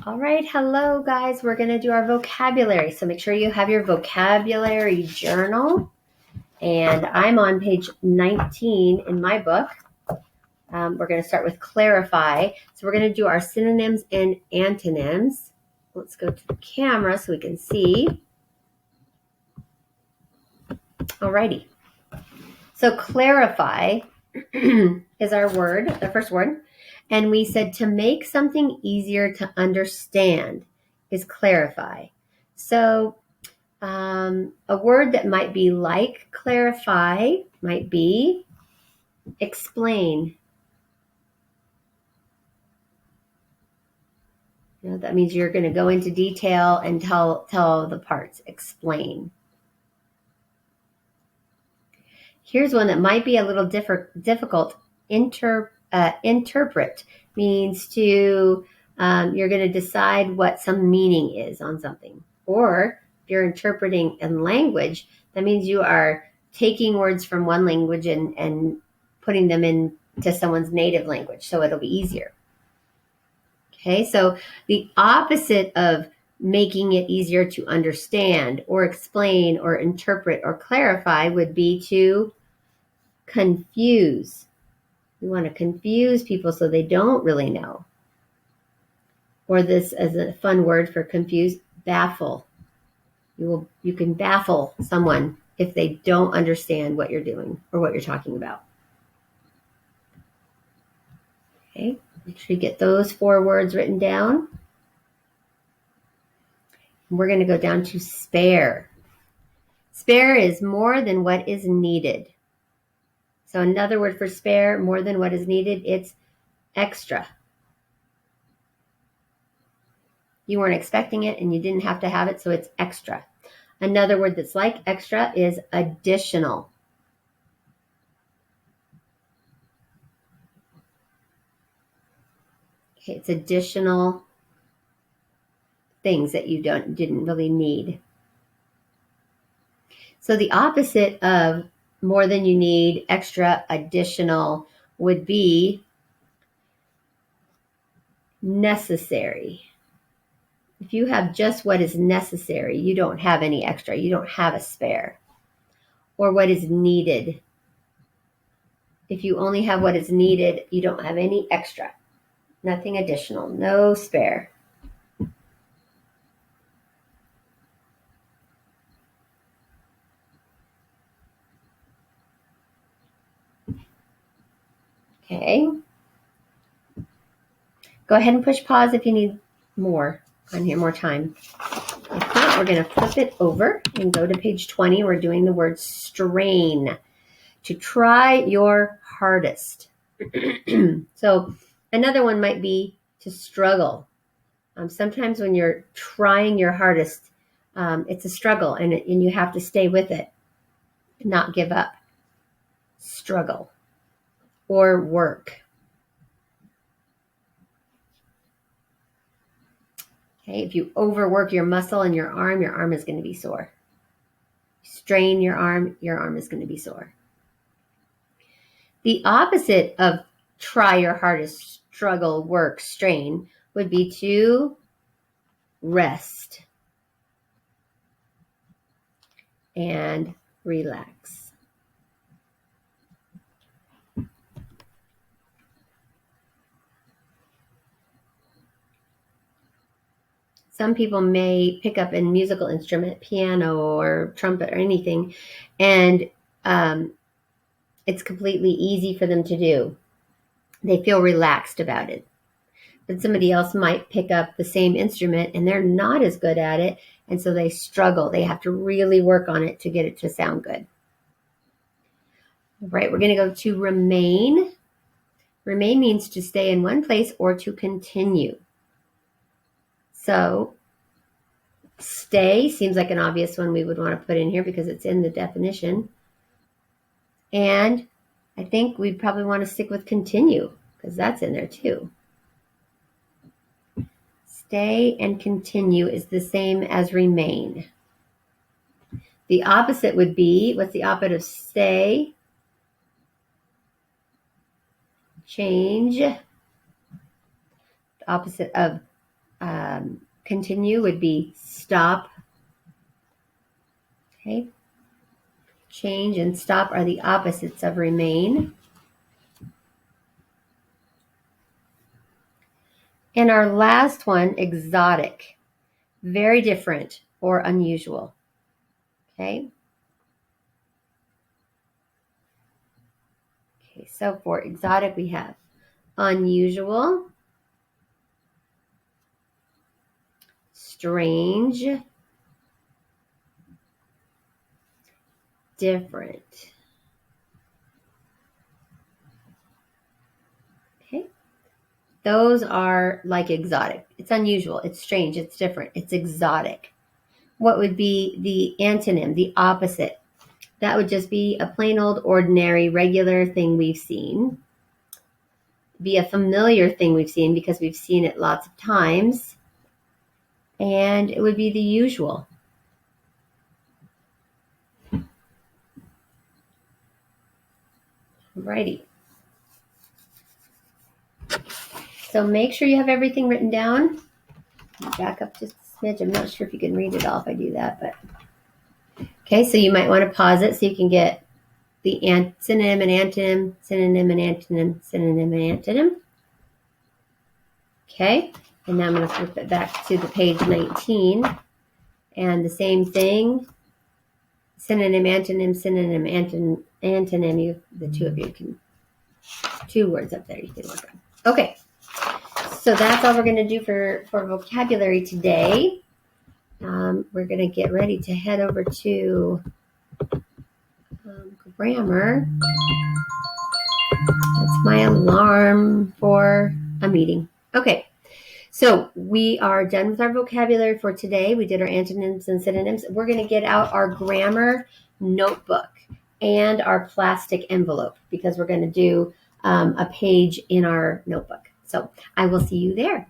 All right, hello guys. We're going to do our vocabulary. So make sure you have your vocabulary journal. And I'm on page 19 in my book. We're going to start with clarify. So we're going to do our synonyms and antonyms. Let's go to the camera so we can see. All righty. So clarify is our word, the first word. And we said to make something easier to understand is clarify. So a word that might be like clarify might be explain. That means you're going to go into detail and tell the parts. Explain. Here's one that might be a little difficult. Interpret means to you're going to decide what some meaning is on something. Or if you're interpreting in language, that means you are taking words from one language and putting them into someone's native language, so it'll be easier. Okay, so the opposite of making it easier to understand or explain or interpret or clarify would be to confuse. You want to confuse people so they don't really know. Or this as a fun word for confuse, baffle. You can baffle someone if they don't understand what you're doing or what you're talking about. Okay, make sure you get those 4 words written down. We're going to go down to spare. Spare is more than what is needed. So another word for spare, more than what is needed, it's extra. You weren't expecting it and you didn't have to have it, so it's extra. Another word that's like extra is additional. Okay, it's additional things that you didn't really need. So the opposite of more than you need, extra, additional would be necessary. If you have just what is necessary, you don't have any extra. You don't have a spare. Or what is needed. If you only have what is needed, you don't have any extra. Nothing additional. No spare. Okay. Go ahead and push pause if you need more on here, more time. If not, we're going to flip it over and go to page 20. We're doing the word strain. To try your hardest. So another one might be to struggle. Sometimes when you're trying your hardest, it's a struggle and you have to stay with it, not give up. Struggle or work. Okay, if you overwork your muscle in your arm is going to be sore. Strain your arm is going to be sore. The opposite of try your hardest, struggle, work, strain would be to rest and relax. Some people may pick up a musical instrument, piano or trumpet or anything, and it's completely easy for them to do. They feel relaxed about it. But somebody else might pick up the same instrument and they're not as good at it, and so they struggle. They have to really work on it to get it to sound good. All right, we're going to go to remain. Remain means to stay in one place or to continue. So stay seems like an obvious one we would want to put in here because it's in the definition. And I think we'd probably want to stick with continue because that's in there too. Stay and continue is the same as remain. The opposite would be, what's the opposite of stay? Change. The opposite of Continue would be stop. Okay. Change and stop are the opposites of remain. And our last one, exotic. Very different or unusual. Okay. Okay, so for exotic, we have unusual, strange, different. Okay. Those are like exotic. It's unusual, it's strange, it's different, it's exotic. What would be the antonym, the opposite? That would just be a plain old ordinary regular thing we've seen. Be a familiar thing we've seen because we've seen it lots of times. And it would be the usual. Alrighty. So make sure you have everything written down. Back up just a smidge. I'm not sure if you can read it all if I do that, but okay, so you might want to pause it so you can get the synonym and antonym, synonym and antonym, synonym and antonym. Okay, and now I'm going to flip it back to the page 19. And the same thing, synonym, antonym, synonym, antonym. The two of you can, 2 words up there you can work on. Okay, so that's all we're going to do for vocabulary today. We're going to get ready to head over to grammar. That's my alarm for a meeting. Okay, so we are done with our vocabulary for today. We did our antonyms and synonyms. We're going to get out our grammar notebook and our plastic envelope because we're going to do a page in our notebook. So I will see you there.